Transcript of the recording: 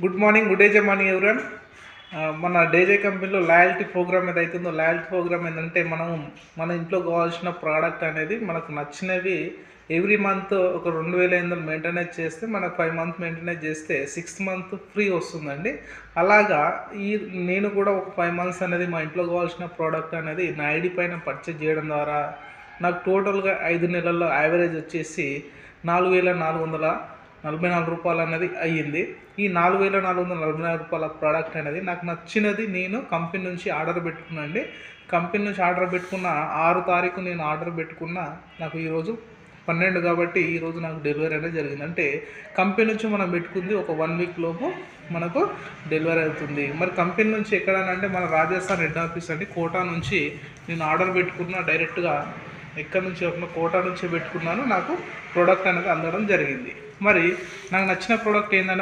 Good morning, good day morning everyone. మన డేజే కంపెనీలో లాయల్టీ ప్రోగ్రామ్ ఏదైతుందో, లాయల్టీ ప్రోగ్రామ్ ఏంటంటే మన ఇంట్లో కావాల్సిన ప్రోడక్ట్ అనేది మనకు నచ్చినవి ఎవ్రీ మంత్ ఒక 2500 మెయింటెనెన్స్ చేస్తే మనకు 5 మంత్ మెయింటెనెన్స్ చేస్తే 6th మంత్ ఫ్రీ వస్తుందండి. అలాగా నేను కూడా ఒక 5 మంత్స్ అనేది మా ఇంట్లో కావాల్సిన ప్రోడక్ట్ అనేది నా ఐడి పైన పర్చేజ్ చేయడం ద్వారా నాకు టోటల్గా 5 నెలల్లో యావరేజ్ వచ్చేసి 4444 రూపాయలు అనేది అయ్యింది. ఈ 4444 రూపాయల ప్రోడక్ట్ అనేది నాకు నచ్చినది నేను కంపెనీ నుంచి ఆర్డర్ పెట్టుకున్నాండి. కంపెనీ నుంచి ఆర్డర్ పెట్టుకున్న 6 తారీఖు నేను ఆర్డర్ పెట్టుకున్న, నాకు ఈరోజు 12 కాబట్టి ఈరోజు నాకు డెలివరీ అనేది జరిగింది. అంటే కంపెనీ నుంచి మనం పెట్టుకుంది ఒక 1 వీక్ లోపు మనకు డెలివరీ అవుతుంది. మరి కంపెనీ నుంచి ఎక్కడనంటే మన రాజస్థాన్ హెడ్ ఆఫీస్ అండి, కోటా నుంచి నేను ఆర్డర్ పెట్టుకున్న. డైరెక్ట్గా ఎక్కడి నుంచి కోటా నుంచి పెట్టుకున్నాను, నాకు ప్రోడక్ట్ అనేది అందడం జరిగింది. మరి నాకు నచ్చిన ప్రోడక్ట్ ఏంటంటే